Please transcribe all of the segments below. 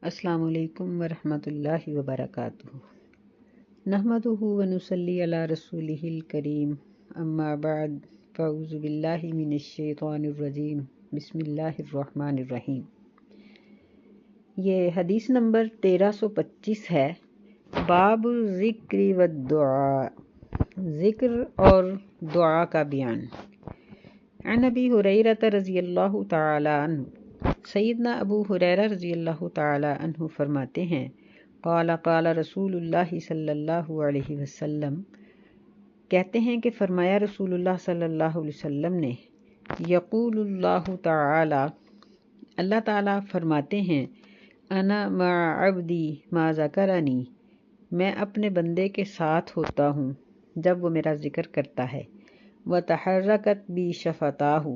السلام علیکم ورحمۃ اللہ وبرکاتہ۔ نحمدہ ونصلی علی رسولہ الکریم، اما بعد، فاعوذ باللہ من الشیطان الرجیم، بسم اللہ الرحمن الرحیم۔ یہ حدیث نمبر 1325 ہے۔ باب ذکر و دعا، ذکر اور دعا کا بیان۔ عن ابی ہریرہ رضی اللہ تعالی عنہ، سیدنا ابو ہریرہ رضی اللہ تعالی عنہ فرماتے ہیں، قال قال رسول اللہ صلی اللہ علیہ وسلم، کہتے ہیں کہ فرمایا رسول اللہ صلی اللہ علیہ وسلم نے، یقول اللہ تعالی، اللہ تعالیٰ فرماتے ہیں، انا مع عبدی ما ذکرنی، میں اپنے بندے کے ساتھ ہوتا ہوں جب وہ میرا ذکر کرتا ہے، وتحرکت بی شفتاہ،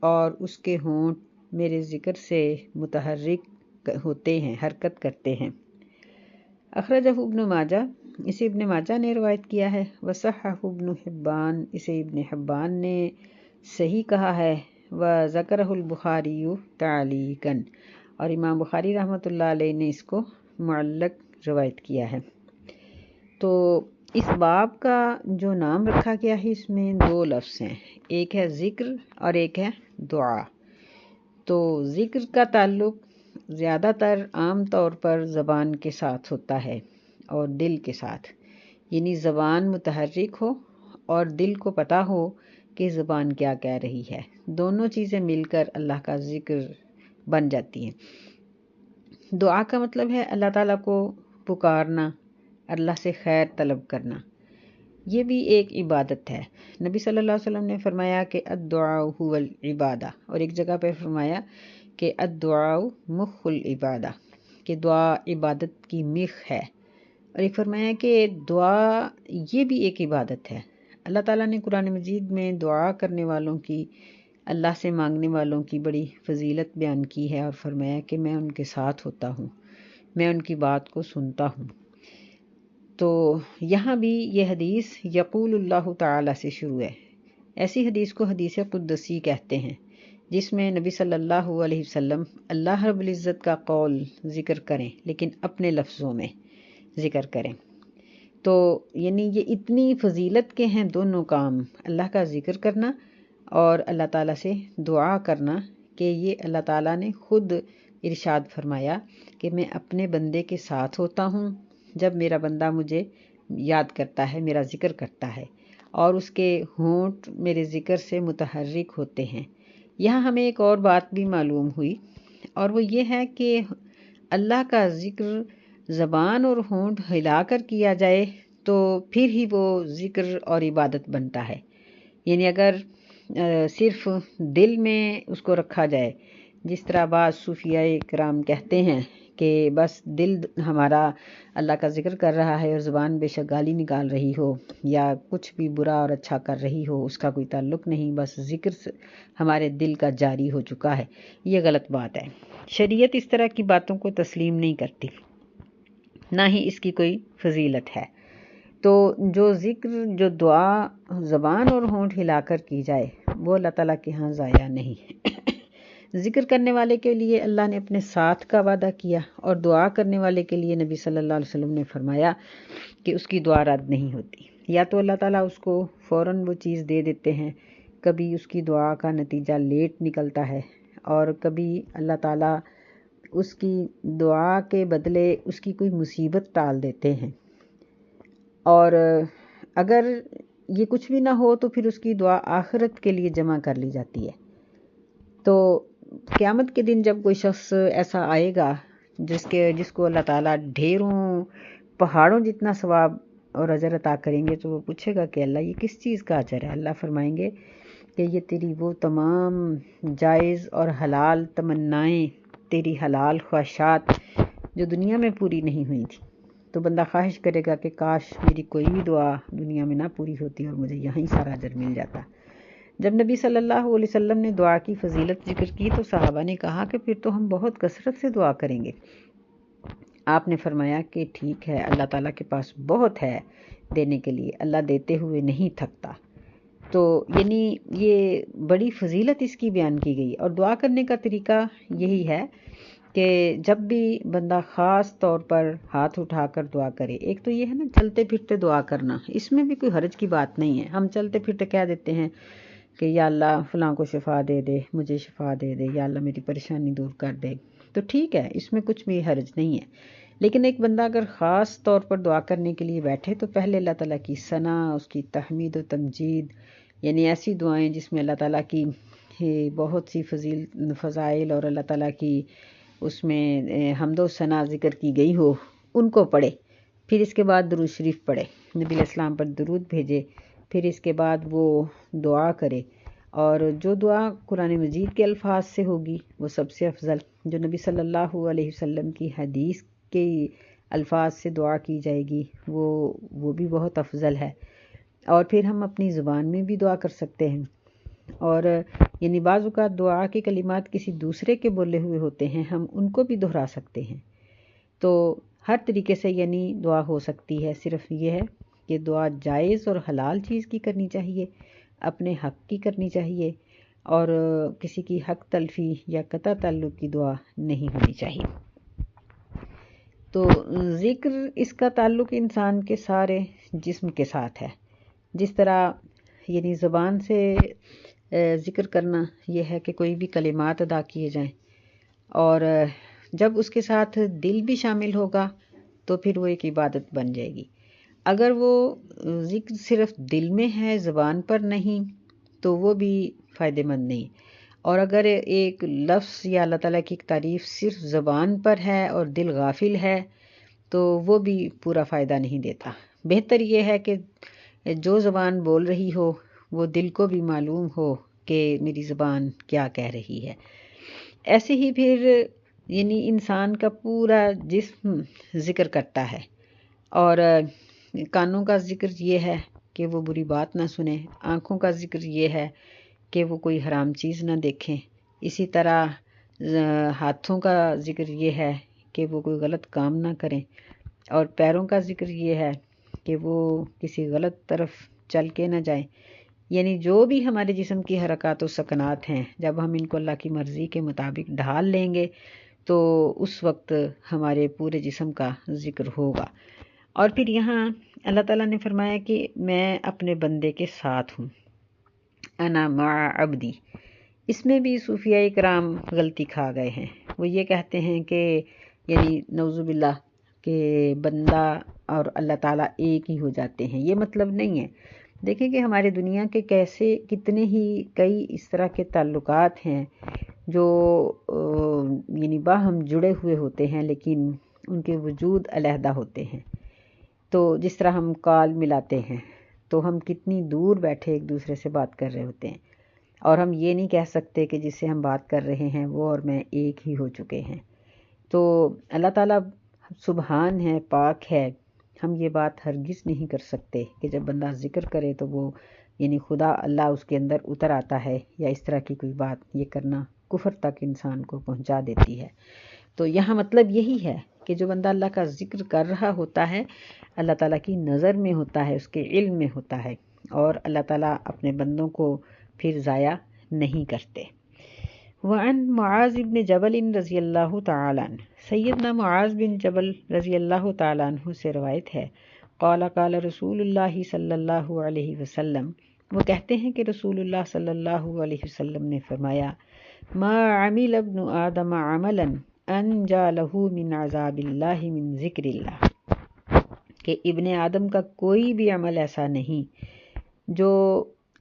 اور اس کے ہونٹ میرے ذکر سے متحرک ہوتے ہیں، حرکت کرتے ہیں۔ اخرجہ ابن ماجہ، اسے ابن ماجہ نے روایت کیا ہے، وصححہ ابن حبان، اسے ابن حبان نے صحیح کہا ہے، وذکرہ البخاری تعلیقاً، اور امام بخاری رحمۃ اللہ علیہ نے اس کو معلق روایت کیا ہے۔ تو اس باب کا جو نام رکھا گیا ہے اس میں دو لفظ ہیں، ایک ہے ذکر اور ایک ہے دعا۔ تو ذکر کا تعلق زیادہ تر عام طور پر زبان کے ساتھ ہوتا ہے اور دل کے ساتھ، یعنی زبان متحرک ہو اور دل کو پتہ ہو کہ زبان کیا کہہ رہی ہے، دونوں چیزیں مل کر اللہ کا ذکر بن جاتی ہیں۔ دعا کا مطلب ہے اللہ تعالیٰ کو پکارنا، اللہ سے خیر طلب کرنا، یہ بھی ایک عبادت ہے۔ نبی صلی اللہ علیہ وسلم نے فرمایا کہ الدعاء هو العبادہ، اور ایک جگہ پہ فرمایا کہ الدعاء مخ العبادہ، کہ دعا عبادت کی مخ ہے، اور ایک فرمایا کہ دعا یہ بھی ایک عبادت ہے۔ اللہ تعالیٰ نے قرآن مجید میں دعا کرنے والوں کی، اللہ سے مانگنے والوں کی بڑی فضیلت بیان کی ہے، اور فرمایا کہ میں ان کے ساتھ ہوتا ہوں، میں ان کی بات کو سنتا ہوں۔ تو یہاں بھی یہ حدیث یقول اللہ تعالیٰ سے شروع ہے۔ ایسی حدیث کو حدیث قدسی کہتے ہیں، جس میں نبی صلی اللہ علیہ وسلم اللہ رب العزت کا قول ذکر کریں لیکن اپنے لفظوں میں ذکر کریں۔ تو یعنی یہ اتنی فضیلت کے ہیں دونوں کام، اللہ کا ذکر کرنا اور اللہ تعالیٰ سے دعا کرنا، کہ یہ اللہ تعالیٰ نے خود ارشاد فرمایا کہ میں اپنے بندے کے ساتھ ہوتا ہوں جب میرا بندہ مجھے یاد کرتا ہے، میرا ذکر کرتا ہے، اور اس کے ہونٹ میرے ذکر سے متحرک ہوتے ہیں۔ یہاں ہمیں ایک اور بات بھی معلوم ہوئی، اور وہ یہ ہے کہ اللہ کا ذکر زبان اور ہونٹ ہلا کر کیا جائے تو پھر ہی وہ ذکر اور عبادت بنتا ہے۔ یعنی اگر صرف دل میں اس کو رکھا جائے، جس طرح بعض صوفیاء کرام کہتے ہیں کہ بس دل ہمارا اللہ کا ذکر کر رہا ہے اور زبان بے شک گالی نکال رہی ہو یا کچھ بھی برا اور اچھا کر رہی ہو، اس کا کوئی تعلق نہیں، بس ذکر ہمارے دل کا جاری ہو چکا ہے، یہ غلط بات ہے۔ شریعت اس طرح کی باتوں کو تسلیم نہیں کرتی، نہ ہی اس کی کوئی فضیلت ہے۔ تو جو ذکر، جو دعا زبان اور ہونٹ ہلا کر کی جائے وہ اللہ تعالیٰ کے ہاں ضائع نہیں ہے۔ ذکر کرنے والے کے لیے اللہ نے اپنے ساتھ کا وعدہ کیا، اور دعا کرنے والے کے لیے نبی صلی اللہ علیہ وسلم نے فرمایا کہ اس کی دعا رد نہیں ہوتی، یا تو اللہ تعالیٰ اس کو فوراً وہ چیز دے دیتے ہیں، کبھی اس کی دعا کا نتیجہ لیٹ نکلتا ہے، اور کبھی اللہ تعالیٰ اس کی دعا کے بدلے اس کی کوئی مصیبت ٹال دیتے ہیں، اور اگر یہ کچھ بھی نہ ہو تو پھر اس کی دعا آخرت کے لیے جمع کر لی جاتی ہے۔ تو قیامت کے دن جب کوئی شخص ایسا آئے گا جس کو اللہ تعالیٰ ڈھیروں پہاڑوں جتنا ثواب اور اجر عطا کریں گے، تو وہ پوچھے گا کہ اللہ یہ کس چیز کا اجر ہے؟ اللہ فرمائیں گے کہ یہ تیری وہ تمام جائز اور حلال تمنائیں، تیری حلال خواہشات جو دنیا میں پوری نہیں ہوئی تھی۔ تو بندہ خواہش کرے گا کہ کاش میری کوئی بھی دعا دنیا میں نہ پوری ہوتی اور مجھے یہیں سارا اجر مل جاتا۔ جب نبی صلی اللہ علیہ وسلم نے دعا کی فضیلت ذکر کی تو صحابہ نے کہا کہ پھر تو ہم بہت کثرت سے دعا کریں گے۔ آپ نے فرمایا کہ ٹھیک ہے، اللہ تعالیٰ کے پاس بہت ہے دینے کے لیے، اللہ دیتے ہوئے نہیں تھکتا۔ تو یعنی یہ بڑی فضیلت اس کی بیان کی گئی، اور دعا کرنے کا طریقہ یہی ہے کہ جب بھی بندہ خاص طور پر ہاتھ اٹھا کر دعا کرے، ایک تو یہ ہے نا چلتے پھرتے دعا کرنا، اس میں بھی کوئی حرج کی بات نہیں ہے. ہم چلتے پھرتے کہہ دیتے ہیں کہ یا اللہ فلاں کو شفا دے دے، مجھے شفا دے دے، یا اللہ میری پریشانی دور کر دے، تو ٹھیک ہے، اس میں کچھ بھی حرج نہیں ہے. لیکن ایک بندہ اگر خاص طور پر دعا کرنے کے لیے بیٹھے تو پہلے اللہ تعالیٰ کی ثنا، اس کی تحمید و تمجید، یعنی ایسی دعائیں جس میں اللہ تعالیٰ کی بہت سی فضائل اور اللہ تعالیٰ کی اس میں حمد و ثنا ذکر کی گئی ہو، ان کو پڑھے. پھر اس کے بعد درود شریف پڑھے، نبی علیہ السلام پر درود بھیجے، پھر اس کے بعد وہ دعا کرے. اور جو دعا قرآن مجید کے الفاظ سے ہوگی وہ سب سے افضل، جو نبی صلی اللہ علیہ وسلم کی حدیث کے الفاظ سے دعا کی جائے گی وہ بھی بہت افضل ہے. اور پھر ہم اپنی زبان میں بھی دعا کر سکتے ہیں. اور یعنی بعض اوقات دعا کے کلمات کسی دوسرے کے بولے ہوئے ہوتے ہیں، ہم ان کو بھی دہرا سکتے ہیں. تو ہر طریقے سے یعنی دعا ہو سکتی ہے، صرف یہ ہے کہ دعا جائز اور حلال چیز کی کرنی چاہیے، اپنے حق کی کرنی چاہیے، اور کسی کی حق تلفی یا قطع تعلق کی دعا نہیں ہونی چاہیے. تو ذکر اس کا تعلق انسان کے سارے جسم کے ساتھ ہے. جس طرح یعنی زبان سے ذکر کرنا یہ ہے کہ کوئی بھی کلمات ادا کیے جائیں، اور جب اس کے ساتھ دل بھی شامل ہوگا تو پھر وہ ایک عبادت بن جائے گی. اگر وہ ذکر صرف دل میں ہے، زبان پر نہیں، تو وہ بھی فائدہ مند نہیں. اور اگر ایک لفظ یا اللہ تعالیٰ کی تعریف صرف زبان پر ہے اور دل غافل ہے تو وہ بھی پورا فائدہ نہیں دیتا. بہتر یہ ہے کہ جو زبان بول رہی ہو وہ دل کو بھی معلوم ہو کہ میری زبان کیا کہہ رہی ہے. ایسے ہی پھر یعنی انسان کا پورا جسم ذکر کرتا ہے. اور کانوں کا ذکر یہ ہے کہ وہ بری بات نہ سنیں، آنکھوں کا ذکر یہ ہے کہ وہ کوئی حرام چیز نہ دیکھیں، اسی طرح ہاتھوں کا ذکر یہ ہے کہ وہ کوئی غلط کام نہ کریں، اور پیروں کا ذکر یہ ہے کہ وہ کسی غلط طرف چل کے نہ جائیں. یعنی جو بھی ہمارے جسم کی حرکات و سکنات ہیں، جب ہم ان کو اللہ کی مرضی کے مطابق ڈھال لیں گے تو اس وقت ہمارے پورے جسم کا ذکر ہوگا. اور پھر یہاں اللہ تعالیٰ نے فرمایا کہ میں اپنے بندے کے ساتھ ہوں، انا مع عبدی. اس میں بھی صوفیاء کرام غلطی کھا گئے ہیں. وہ یہ کہتے ہیں کہ یعنی نعوذ باللہ کہ بندہ اور اللہ تعالیٰ ایک ہی ہو جاتے ہیں. یہ مطلب نہیں ہے. دیکھیں کہ ہمارے دنیا کے کتنے ہی کئی اس طرح کے تعلقات ہیں جو یعنی باہم جڑے ہوئے ہوتے ہیں لیکن ان کے وجود علیحدہ ہوتے ہیں. تو جس طرح ہم کال ملاتے ہیں تو ہم کتنی دور بیٹھے ایک دوسرے سے بات کر رہے ہوتے ہیں، اور ہم یہ نہیں کہہ سکتے کہ جس سے ہم بات کر رہے ہیں وہ اور میں ایک ہی ہو چکے ہیں. تو اللہ تعالیٰ سبحان ہے، پاک ہے. ہم یہ بات ہرگز نہیں کر سکتے کہ جب بندہ ذکر کرے تو وہ یعنی خدا اللہ اس کے اندر اتر آتا ہے، یا اس طرح کی کوئی بات یہ کرنا کفر تک انسان کو پہنچا دیتی ہے. تو یہاں مطلب یہی ہے کہ جو بندہ اللہ کا ذکر کر رہا ہوتا ہے اللہ تعالیٰ کی نظر میں ہوتا ہے، اس کے علم میں ہوتا ہے، اور اللہ تعالیٰ اپنے بندوں کو پھر ضائع نہیں کرتے. وعن معاذ بن جبل رضی اللہ تعالیٰ عنہ، سیدنا معاذ بن جبل رضی اللہ تعالیٰ عنہ سے روایت ہے، قال قال رسول اللہ صلی اللہ علیہ وسلم، وہ کہتے ہیں کہ رسول اللہ صلی اللہ علیہ وسلم نے فرمایا، ما عمل ابن آدم عملا انجا له من عذاب اللہ من ذکر اللہ، کہ ابن آدم کا کوئی بھی عمل ایسا نہیں جو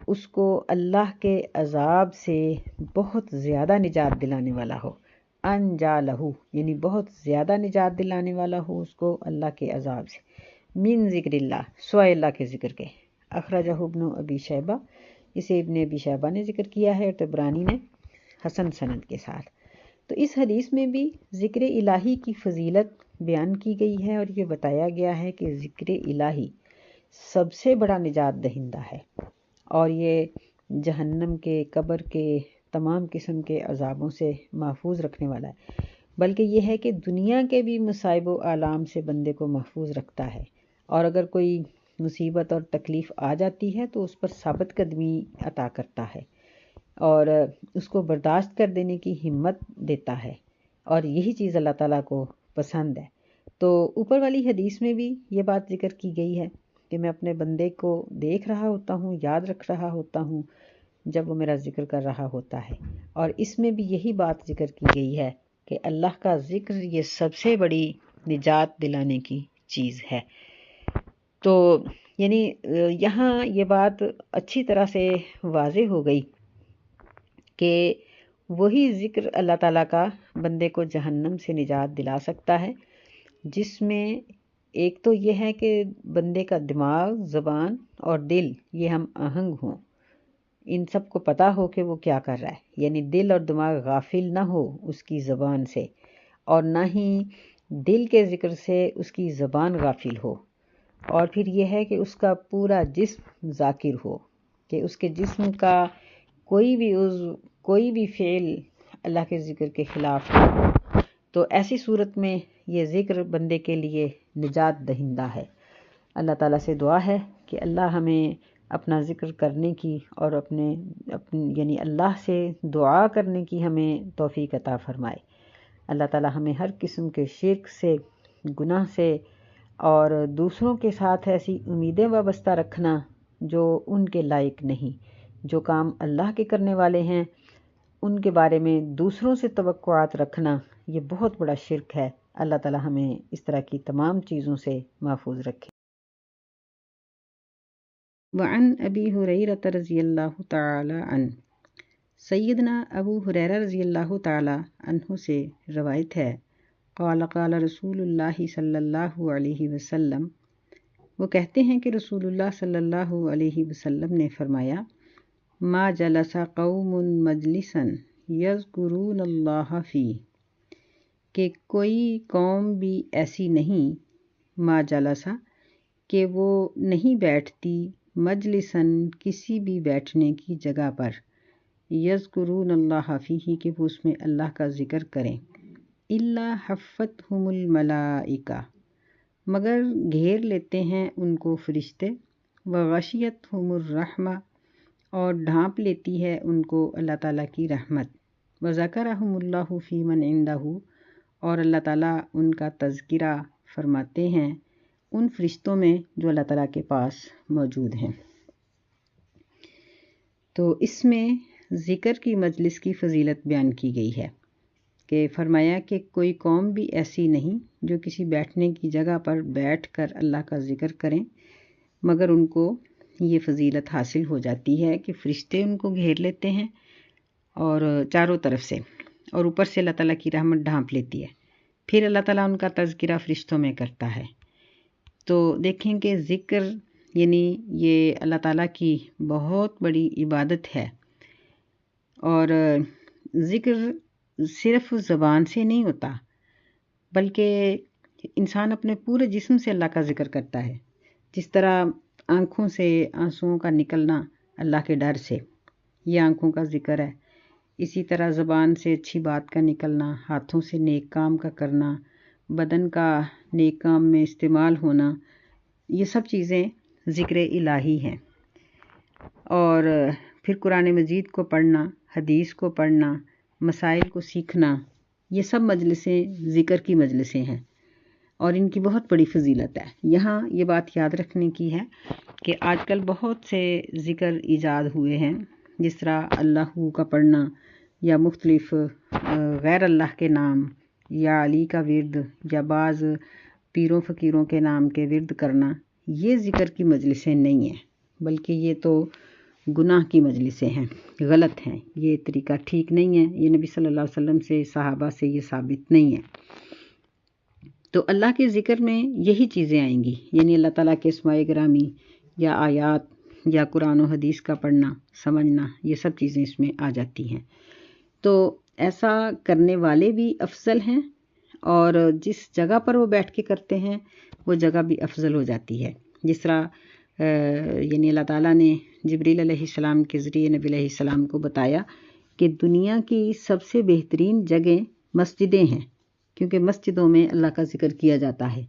اس کو اللہ کے عذاب سے بہت زیادہ نجات دلانے والا ہو. انجا لہو یعنی بہت زیادہ نجات دلانے والا ہو اس کو اللہ کے عذاب سے. من ذکر اللہ سوائے اللہ کے ذکر کے. اخرجہ ابن ابی شیبہ، اسے ابن ابی شیبہ نے ذکر کیا ہے، اور طبرانی نے حسن سند کے ساتھ. تو اس حدیث میں بھی ذکر الہی کی فضیلت بیان کی گئی ہے، اور یہ بتایا گیا ہے کہ ذکر الہی سب سے بڑا نجات دہندہ ہے، اور یہ جہنم کے، قبر کے، تمام قسم کے عذابوں سے محفوظ رکھنے والا ہے. بلکہ یہ ہے کہ دنیا کے بھی مصائب و آلام سے بندے کو محفوظ رکھتا ہے، اور اگر کوئی مصیبت اور تکلیف آ جاتی ہے تو اس پر ثابت قدمی عطا کرتا ہے، اور اس کو برداشت کر دینے کی ہمت دیتا ہے. اور یہی چیز اللہ تعالیٰ کو پسند ہے۔ تو اوپر والی حدیث میں بھی یہ بات ذکر کی گئی ہے کہ میں اپنے بندے کو دیکھ رہا ہوتا ہوں، یاد رکھ رہا ہوتا ہوں جب وہ میرا ذکر کر رہا ہوتا ہے، اور اس میں بھی یہی بات ذکر کی گئی ہے کہ اللہ کا ذکر یہ سب سے بڑی نجات دلانے کی چیز ہے۔ تو یعنی یہاں یہ بات اچھی طرح سے واضح ہو گئی کہ وہی ذکر اللہ تعالیٰ کا بندے کو جہنم سے نجات دلا سکتا ہے، جس میں ایک تو یہ ہے کہ بندے کا دماغ، زبان اور دل یہ ہم آہنگ ہوں، ان سب کو پتہ ہو کہ وہ کیا کر رہا ہے، یعنی دل اور دماغ غافل نہ ہو اس کی زبان سے، اور نہ ہی دل کے ذکر سے اس کی زبان غافل ہو، اور پھر یہ ہے کہ اس کا پورا جسم ذاکر ہو، کہ اس کے جسم کا کوئی بھی عضو، کوئی بھی فعل اللہ کے ذکر کے خلاف ہو۔ تو ایسی صورت میں یہ ذکر بندے کے لیے نجات دہندہ ہے۔ اللہ تعالیٰ سے دعا ہے کہ اللہ ہمیں اپنا ذکر کرنے کی اور یعنی اللہ سے دعا کرنے کی ہمیں توفیق عطا فرمائے۔ اللہ تعالیٰ ہمیں ہر قسم کے شرک سے، گناہ سے اور دوسروں کے ساتھ ایسی امیدیں وابستہ رکھنا جو ان کے لائق نہیں، جو کام اللہ کے کرنے والے ہیں ان کے بارے میں دوسروں سے توقعات رکھنا، یہ بہت بڑا شرک ہے۔ اللہ تعالیٰ ہمیں اس طرح کی تمام چیزوں سے محفوظ رکھے۔ وعن ابی ہریرہ رضی اللہ تعالی عنہ، سیدنا ابو ہریرہ رضی اللہ تعالی عنہ سے روایت ہے، قال قال رسول اللہ صلی اللہ علیہ وسلم، وہ کہتے ہیں کہ رسول اللہ صلی اللہ علیہ وسلم نے فرمایا، ما جلس قوم مجلسا یذکرون اللہ فیہ، کہ کوئی قوم بھی ایسی نہیں، ما جلسا کہ وہ نہیں بیٹھتی، مجلساً کسی بھی بیٹھنے کی جگہ پر، یذکرون اللہ فیہ کہ وہ اس میں اللہ کا ذکر کریں، الا حفتہم الملائکہ مگر گھیر لیتے ہیں ان کو فرشتے، وغشیتہم الرحمہ اور ڈھانپ لیتی ہے ان کو اللہ تعالیٰ کی رحمت، وذکرہم اللہ فی من عندہ اور اللہ تعالیٰ ان کا تذکرہ فرماتے ہیں ان فرشتوں میں جو اللہ تعالیٰ کے پاس موجود ہیں۔ تو اس میں ذکر کی مجلس کی فضیلت بیان کی گئی ہے کہ فرمایا کہ کوئی قوم بھی ایسی نہیں جو کسی بیٹھنے کی جگہ پر بیٹھ کر اللہ کا ذکر کریں، مگر ان کو یہ فضیلت حاصل ہو جاتی ہے کہ فرشتے ان کو گھیر لیتے ہیں اور چاروں طرف سے، اور اوپر سے اللہ تعالیٰ کی رحمت ڈھانپ لیتی ہے، پھر اللہ تعالیٰ ان کا تذکرہ فرشتوں میں کرتا ہے۔ تو دیکھیں کہ ذکر یعنی یہ اللہ تعالیٰ کی بہت بڑی عبادت ہے، اور ذکر صرف زبان سے نہیں ہوتا بلکہ انسان اپنے پورے جسم سے اللہ کا ذکر کرتا ہے، جس طرح آنکھوں سے آنسوؤں کا نکلنا اللہ کے ڈر سے، یہ آنکھوں کا ذکر ہے، اسی طرح زبان سے اچھی بات کا نکلنا، ہاتھوں سے نیک کام کا کرنا، بدن کا نیک کام میں استعمال ہونا، یہ سب چیزیں ذکر الہی ہیں۔ اور پھر قرآن مجید کو پڑھنا، حدیث کو پڑھنا، مسائل کو سیکھنا، یہ سب مجلسیں ذکر کی مجلسیں ہیں، اور ان کی بہت بڑی فضیلت ہے۔ یہاں یہ بات یاد رکھنے کی ہے کہ آج کل بہت سے ذکر ایجاد ہوئے ہیں، جس طرح اللہ کا پڑھنا یا مختلف غیر اللہ کے نام یا علی کا ورد یا بعض پیروں فقیروں کے نام کے ورد کرنا، یہ ذکر کی مجلسیں نہیں ہیں، بلکہ یہ تو گناہ کی مجلسیں ہیں، غلط ہیں، یہ طریقہ ٹھیک نہیں ہے، یہ نبی صلی اللہ علیہ وسلم سے، صحابہ سے یہ ثابت نہیں ہے۔ تو اللہ کے ذکر میں یہی چیزیں آئیں گی، یعنی اللہ تعالیٰ کے اسماء گرامی یا آیات یا قرآن و حدیث کا پڑھنا، سمجھنا، یہ سب چیزیں اس میں آ جاتی ہیں۔ تو ایسا کرنے والے بھی افضل ہیں، اور جس جگہ پر وہ بیٹھ کے کرتے ہیں وہ جگہ بھی افضل ہو جاتی ہے، جس طرح یعنی اللہ تعالیٰ نے جبریل علیہ السلام کے ذریعے نبی علیہ السلام کو بتایا کہ دنیا کی سب سے بہترین جگہیں مسجدیں ہیں، کیونکہ مسجدوں میں اللہ کا ذکر کیا جاتا ہے،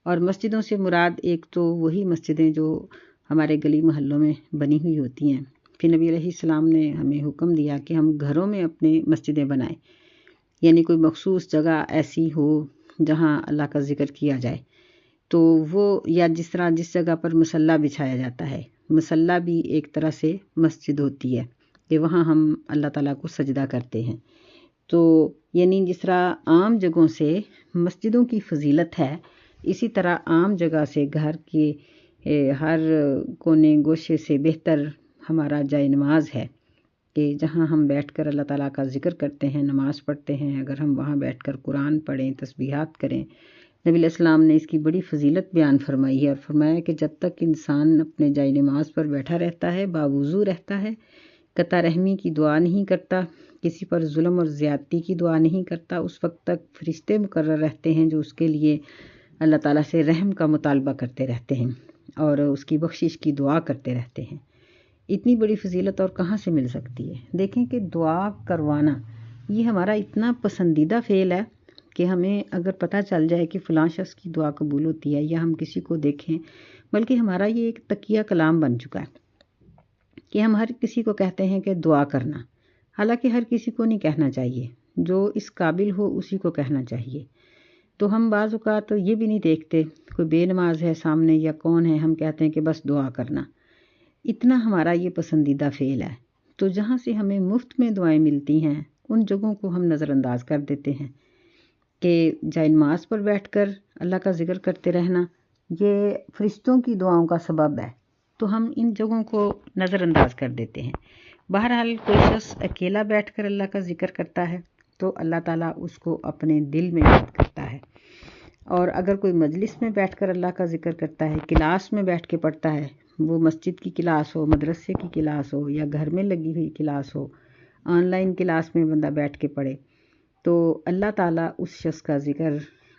اور مسجدوں سے مراد ایک تو وہی مسجدیں جو ہمارے گلی محلوں میں بنی ہوئی ہوتی ہیں، پھر نبی علیہ السلام نے ہمیں حکم دیا کہ ہم گھروں میں اپنے مسجدیں بنائیں، یعنی کوئی مخصوص جگہ ایسی ہو جہاں اللہ کا ذکر کیا جائے، تو وہ یا جس طرح جس جگہ پر مصلی بچھایا جاتا ہے، مصلی بھی ایک طرح سے مسجد ہوتی ہے کہ وہاں ہم اللہ تعالیٰ کو سجدہ کرتے ہیں۔ تو یعنی جس طرح عام جگہوں سے مسجدوں کی فضیلت ہے، اسی طرح عام جگہ سے گھر کے ہر کونے گوشے سے بہتر ہمارا جائے نماز ہے کہ جہاں ہم بیٹھ کر اللہ تعالیٰ کا ذکر کرتے ہیں، نماز پڑھتے ہیں۔ اگر ہم وہاں بیٹھ کر قرآن پڑھیں، تسبیحات کریں، نبی علیہ السلام نے اس کی بڑی فضیلت بیان فرمائی ہے اور فرمایا کہ جب تک انسان اپنے جائے نماز پر بیٹھا رہتا ہے، باوضو رہتا ہے، قطع رحمی کی دعا نہیں کرتا، کسی پر ظلم اور زیادتی کی دعا نہیں کرتا، اس وقت تک فرشتے مقرر رہتے ہیں جو اس کے لیے اللہ تعالیٰ سے رحم کا مطالبہ کرتے رہتے ہیں اور اس کی بخشش کی دعا کرتے رہتے ہیں۔ اتنی بڑی فضیلت اور کہاں سے مل سکتی ہے؟ دیکھیں کہ دعا کروانا یہ ہمارا اتنا پسندیدہ فعل ہے کہ ہمیں اگر پتہ چل جائے کہ فلاں شخص کی دعا قبول ہوتی ہے یا ہم کسی کو دیکھیں، بلکہ ہمارا یہ ایک تقیہ کلام بن چکا ہے کہ ہم ہر کسی کو کہتے ہیں کہ دعا کرنا، حالانکہ ہر کسی کو نہیں کہنا چاہیے، جو اس قابل ہو اسی کو کہنا چاہیے۔ تو ہم بعض اوقات یہ بھی نہیں دیکھتے کوئی بے نماز ہے سامنے یا کون ہے، ہم کہتے ہیں کہ بس دعا کرنا، اتنا ہمارا یہ پسندیدہ فعل ہے۔ تو جہاں سے ہمیں مفت میں دعائیں ملتی ہیں ان جگہوں کو ہم نظر انداز کر دیتے ہیں کہ جائے نماز پر بیٹھ کر اللہ کا ذکر کرتے رہنا یہ فرشتوں کی دعاؤں کا سبب ہے، تو ہم ان جگہوں کو نظر انداز کر دیتے ہیں۔ بہرحال کوئی شخص اکیلا بیٹھ کر اللہ کا ذکر کرتا ہے تو اللہ تعالیٰ اس کو اپنے دل میں یاد کرتا ہے، اور اگر کوئی مجلس میں بیٹھ کر اللہ کا ذکر کرتا ہے، کلاس میں بیٹھ کے پڑھتا ہے، وہ مسجد کی کلاس ہو، مدرسے کی کلاس ہو یا گھر میں لگی ہوئی class who, on line class میں بندہ بیٹھ کے پڑھے، تو اللہ تعالیٰ اس شخص کا ذکر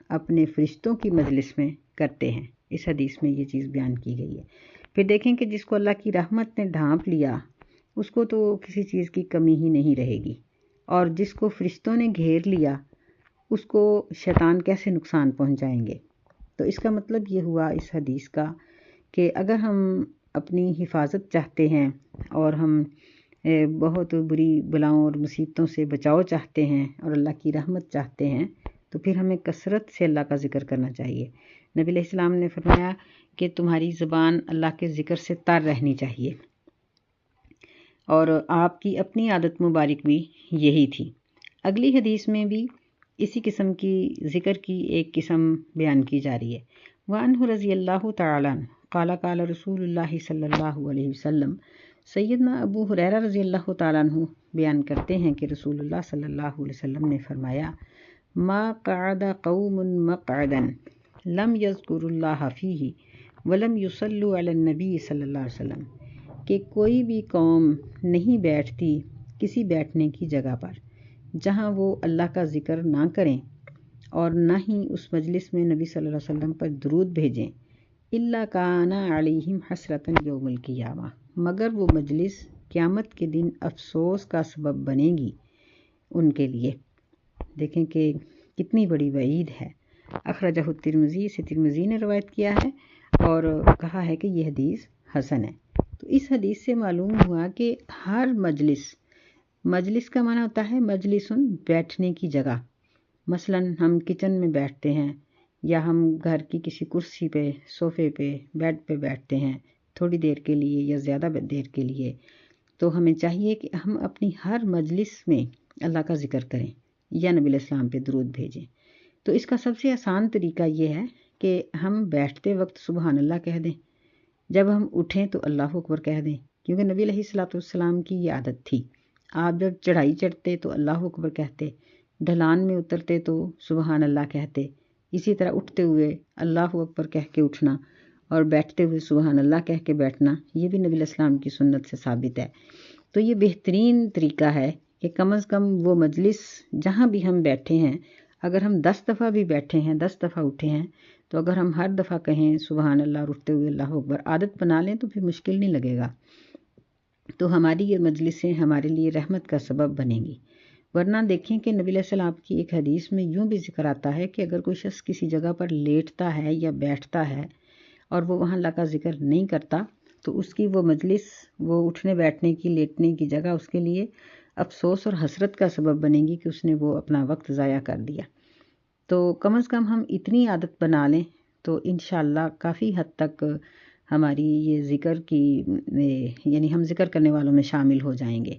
اپنے فرشتوں کی مجلس میں کرتے ہیں۔ اس حدیث میں یہ چیز بیان کی گئی ہے۔ پھر دیکھیں کہ جس کو اللہ کی رحمت نے ڈھانپ لیا اس کو تو کسی چیز کی کمی ہی نہیں رہے گی، اور جس کو فرشتوں نے گھیر لیا اس کو شیطان کیسے نقصان پہنچائیں گے۔ تو اس کا مطلب یہ ہوا اس حدیث کا کہ اگر ہم اپنی حفاظت چاہتے ہیں اور ہم بہت بری بلاؤں اور مصیبتوں سے بچاؤ چاہتے ہیں اور اللہ کی رحمت چاہتے ہیں تو پھر ہمیں کثرت سے اللہ کا ذکر کرنا چاہیے۔ نبی علیہ السلام نے فرمایا کہ تمہاری زبان اللہ کے ذکر سے تر رہنی چاہیے، اور آپ کی اپنی عادت مبارک بھی یہی تھی۔ اگلی حدیث میں بھی اسی قسم کی ذکر کی ایک قسم بیان کی جا رہی ہے۔ وعنہ رضی اللہ تعالیٰ عنہ قال قال رسول اللہ صلی اللہ علیہ وسلم، سیدنا ابو ہریرہ رضی اللہ تعالیٰ عنہ بیان کرتے ہیں کہ رسول اللہ صلی اللہ علیہ وسلم نے فرمایا، ما قعد قوم مقعدا لم یذکر اللہ فیہ ولم یصلوا علی النبی صلی اللہ علیہ وسلم، کہ کوئی بھی قوم نہیں بیٹھتی کسی بیٹھنے کی جگہ پر جہاں وہ اللہ کا ذکر نہ کریں اور نہ ہی اس مجلس میں نبی صلی اللہ علیہ وسلم پر درود بھیجیں، الا کان علیہم حسرۃ یوم القیامہ، مگر وہ مجلس قیامت کے دن افسوس کا سبب بنے گی ان کے لیے۔ دیکھیں کہ کتنی بڑی وعید ہے۔ اخرجہ الترمذی، سے ترمذی نے روایت کیا ہے اور کہا ہے کہ یہ حدیث حسن ہے۔ تو اس حدیث سے معلوم ہوا کہ ہر مجلس کا معنی ہوتا ہے مجلسن، بیٹھنے کی جگہ۔ مثلا ہم کچن میں بیٹھتے ہیں یا ہم گھر کی کسی کرسی پہ، صوفے پہ، بیڈ پہ بیٹھتے ہیں تھوڑی دیر کے لیے یا زیادہ دیر کے لیے، تو ہمیں چاہیے کہ ہم اپنی ہر مجلس میں اللہ کا ذکر کریں یا نبی علیہ السلام پہ درود بھیجیں۔ تو اس کا سب سے آسان طریقہ یہ ہے کہ ہم بیٹھتے وقت سبحان اللہ کہہ دیں، جب ہم اٹھیں تو اللہ اکبر کہہ دیں، کیونکہ نبی علیہ السلام کی یہ عادت تھی۔ آپ جب چڑھائی چڑھتے تو اللہ اکبر کہتے، ڈھلان میں اترتے تو سبحان اللہ کہتے، اسی طرح اٹھتے ہوئے اللہ اکبر کہہ کے اٹھنا اور بیٹھتے ہوئے سبحان اللہ کہہ کے بیٹھنا، یہ بھی نبی علیہ السلام کی سنت سے ثابت ہے۔ تو یہ بہترین طریقہ ہے کہ کم از کم وہ مجلس جہاں بھی ہم بیٹھے ہیں، اگر ہم 10 دفعہ بھی بیٹھے ہیں، 10 دفعہ اٹھے ہیں، تو اگر ہم ہر دفعہ کہیں سبحان اللہ اور اٹھتے ہوئے اللہ اکبر، عادت بنا لیں تو پھر مشکل نہیں لگے گا، تو ہماری یہ مجلسیں ہمارے لیے رحمت کا سبب بنیں گی۔ ورنہ دیکھیں کہ نبی علیہ السلام کی ایک حدیث میں یوں بھی ذکر آتا ہے کہ اگر کوئی شخص کسی جگہ پر لیٹتا ہے یا بیٹھتا ہے اور وہ وہاں اللہ کا ذکر نہیں کرتا تو اس کی وہ مجلس، وہ اٹھنے بیٹھنے کی، لیٹنے کی جگہ اس کے لیے افسوس اور حسرت کا سبب بنے گی کہ اس نے وہ اپنا وقت ضائع کر دیا۔ تو کم از کم ہم اتنی عادت بنا لیں تو انشاءاللہ کافی حد تک ہماری یہ ذکر کی یعنی ہم ذکر کرنے والوں میں شامل ہو جائیں گے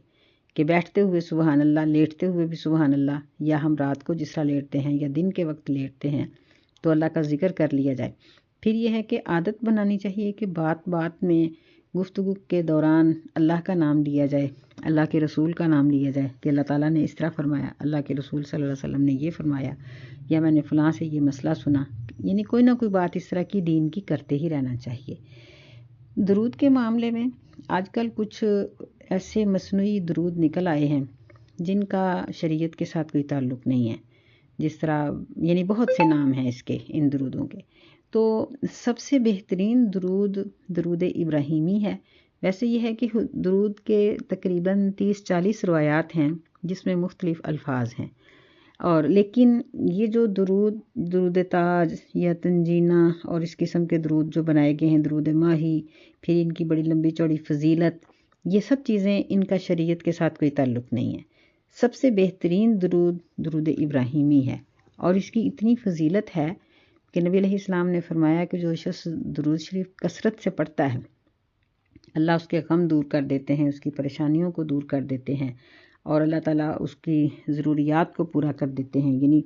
کہ بیٹھتے ہوئے سبحان اللہ، لیٹتے ہوئے بھی سبحان اللہ، یا ہم رات کو جس طرح لیٹتے ہیں یا دن کے وقت لیٹتے ہیں تو اللہ کا ذکر کر لیا جائے۔ پھر یہ ہے کہ عادت بنانی چاہیے کہ بات بات میں گفتگو کے دوران اللہ کا نام لیا جائے، اللہ کے رسول کا نام لیا جائے کہ اللہ تعالیٰ نے اس طرح فرمایا، اللہ کے رسول صلی اللہ علیہ وسلم نے یہ فرمایا، یا میں نے فلاں سے یہ مسئلہ سنا، یعنی کوئی نہ کوئی بات اس طرح کی دین کی کرتے ہی رہنا چاہیے۔ درود کے معاملے میں آج کل کچھ ایسے مصنوعی درود نکل آئے ہیں جن کا شریعت کے ساتھ کوئی تعلق نہیں ہے، جس طرح یعنی بہت سے نام ہیں اس کے، ان درودوں کے۔ تو سب سے بہترین درود ابراہیمی ہے۔ ویسے یہ ہے کہ درود کے تقریباً 30-40 روایات ہیں جس میں مختلف الفاظ ہیں، اور لیکن یہ جو درود تاج یا تنجینہ اور اس قسم کے درود جو بنائے گئے ہیں، درود ماہی، پھر ان کی بڑی لمبی چوڑی فضیلت، یہ سب چیزیں ان کا شریعت کے ساتھ کوئی تعلق نہیں ہے۔ سب سے بہترین درود ابراہیمی ہے، اور اس کی اتنی فضیلت ہے کہ نبی علیہ السلام نے فرمایا کہ جو شخص درود شریف کثرت سے پڑھتا ہے، اللہ اس کے غم دور کر دیتے ہیں، اس کی پریشانیوں کو دور کر دیتے ہیں، اور اللہ تعالیٰ اس کی ضروریات کو پورا کر دیتے ہیں۔ یعنی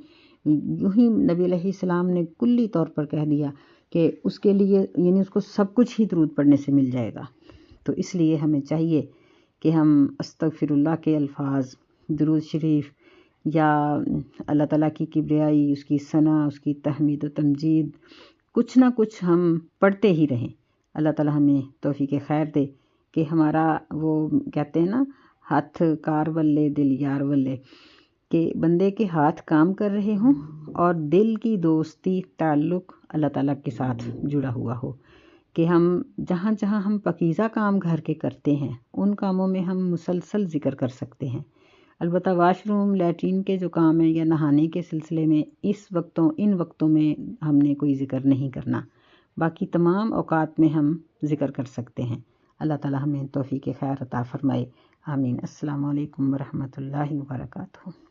یوں ہی نبی علیہ السلام نے کلی طور پر کہہ دیا کہ اس کے لیے یعنی اس کو سب کچھ ہی درود پڑھنے سے مل جائے گا۔ تو اس لیے ہمیں چاہیے کہ ہم استغفر اللہ کے الفاظ، درود شریف، یا اللہ تعالیٰ کی کبریائی، اس کی ثنا، اس کی تحمید و تمجید، کچھ نہ کچھ ہم پڑھتے ہی رہیں۔ اللہ تعالیٰ ہمیں توفیق خیر دے کہ ہمارا وہ کہتے ہیں نا، ہاتھ کار ولے دل یار ولے، کہ بندے کے ہاتھ کام کر رہے ہوں اور دل کی دوستی، تعلق اللہ تعالیٰ کے ساتھ جڑا ہوا ہو، کہ ہم جہاں جہاں ہم پاکیزہ کام گھر کے کرتے ہیں ان کاموں میں ہم مسلسل ذکر کر سکتے ہیں۔ البتہ واش روم، لیٹرین کے جو کام ہیں یا نہانے کے سلسلے میں ان وقتوں میں ہم نے کوئی ذکر نہیں کرنا، باقی تمام اوقات میں ہم ذکر کر سکتے ہیں۔ اللہ تعالیٰ ہمیں توفیق خیر عطا فرمائے، آمین۔ السلام علیکم ورحمۃ اللہ وبرکاتہ۔